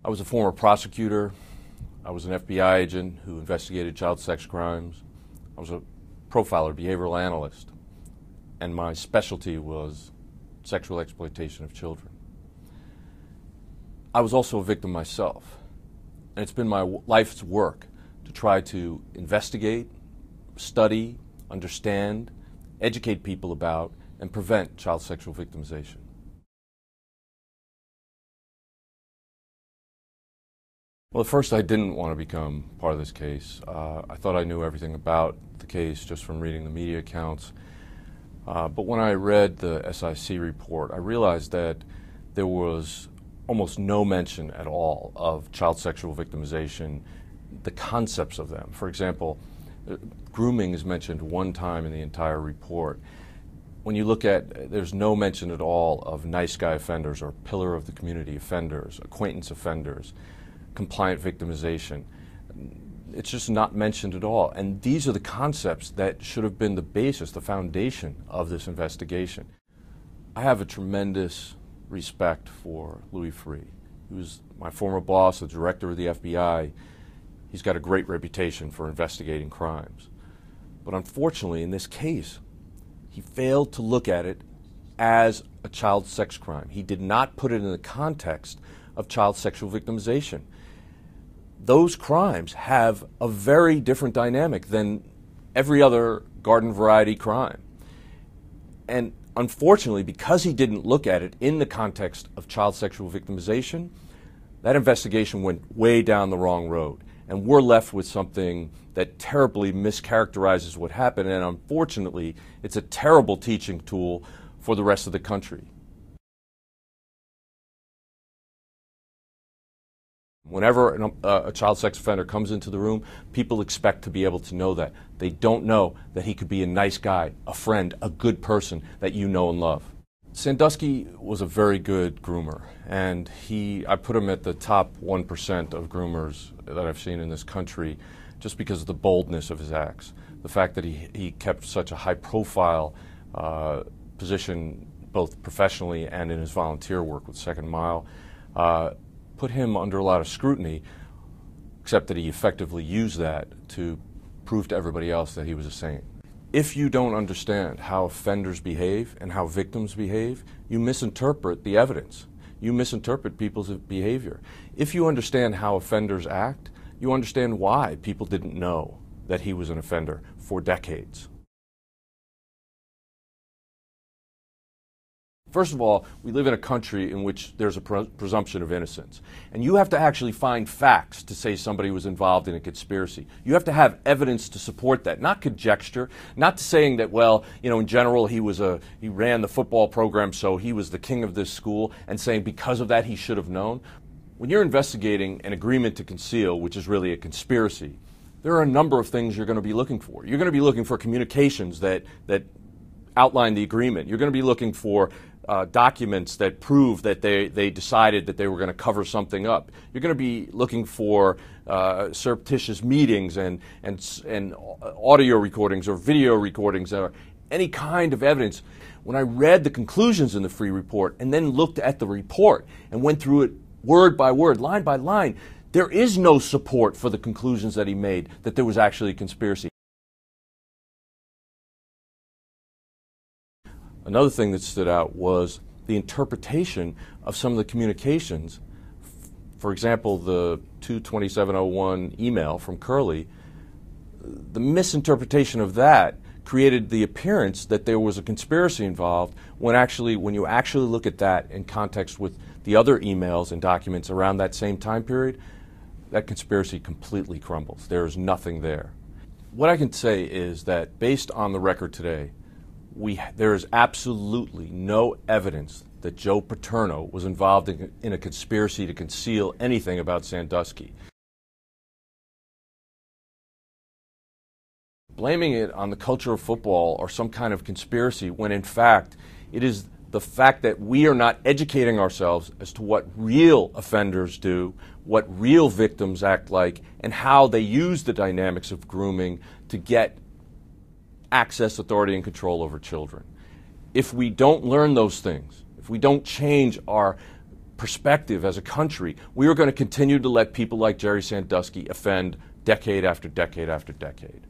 I was a former prosecutor. I was an FBI agent who investigated child sex crimes. I was a profiler, behavioral analyst, and my specialty was sexual exploitation of children. I was also a victim myself, and it's been my life's work to try to investigate, study, understand, educate people about, and prevent child sexual victimization. Well, at first I didn't want to become part of this case. I thought I knew everything about the case just from reading the media accounts. But when I read the SIC report, I realized that there was almost no mention at all of child sexual victimization, the concepts of them. For example, grooming is mentioned one time in the entire report. When you look at, there's no mention at all of nice guy offenders or pillar of the community offenders, acquaintance offenders, compliant victimization. It's just not mentioned at all. And these are the concepts that should have been the basis, the foundation of this investigation. I have a tremendous respect for Louis Freeh. He was my former boss, the director of the FBI. He's got a great reputation for investigating crimes. But unfortunately, in this case, he failed to look at it as a child sex crime. He did not put it in the context of child sexual victimization. Those crimes have a very different dynamic than every other garden variety crime. And unfortunately, because he didn't look at it in the context of child sexual victimization, that investigation went way down the wrong road. And we're left with something that terribly mischaracterizes what happened, and unfortunately, it's a terrible teaching tool for the rest of the country. Whenever a child sex offender comes into the room, people expect to be able to know that. They don't know that he could be a nice guy, a friend, a good person that you know and love. Sandusky was a very good groomer, and I put him at the top 1% of groomers that I've seen in this country just because of the boldness of his acts. The fact that he kept such a high-profile position both professionally and in his volunteer work with Second Mile put him under a lot of scrutiny, except that he effectively used that to prove to everybody else that he was a saint. If you don't understand how offenders behave and how victims behave, you misinterpret the evidence. You misinterpret people's behavior. If you understand how offenders act, you understand why people didn't know that he was an offender for decades. First of all, we live in a country in which there's a presumption of innocence. And you have to actually find facts to say somebody was involved in a conspiracy. You have to have evidence to support that, not conjecture, not saying that, well, you know, in general he ran the football program, so he was the king of this school, and saying because of that he should have known. When you're investigating an agreement to conceal, which is really a conspiracy, there are a number of things you're going to be looking for. You're going to be looking for communications that outline the agreement. You're going to be looking for documents that prove that they decided that they were going to cover something up. You're going to be looking for surreptitious meetings and audio recordings or video recordings or any kind of evidence. When I read the conclusions in the Freeh report and then looked at the report and went through it word by word, line by line, there is no support for the conclusions that he made that there was actually a conspiracy. Another thing that stood out was the interpretation of some of the communications. For example, the 22701 email from Curley, the misinterpretation of that created the appearance that there was a conspiracy involved when you actually look at that in context with the other emails and documents around that same time period, that conspiracy completely crumbles. There is nothing there. What I can say is that based on the record today, there is absolutely no evidence that Joe Paterno was involved in a conspiracy to conceal anything about Sandusky. Blaming it on the culture of football or some kind of conspiracy when in fact it is the fact that we are not educating ourselves as to what real offenders do, what real victims act like, and how they use the dynamics of grooming to get access, authority, and control over children. If we don't learn those things, if we don't change our perspective as a country, we are going to continue to let people like Jerry Sandusky offend decade after decade after decade.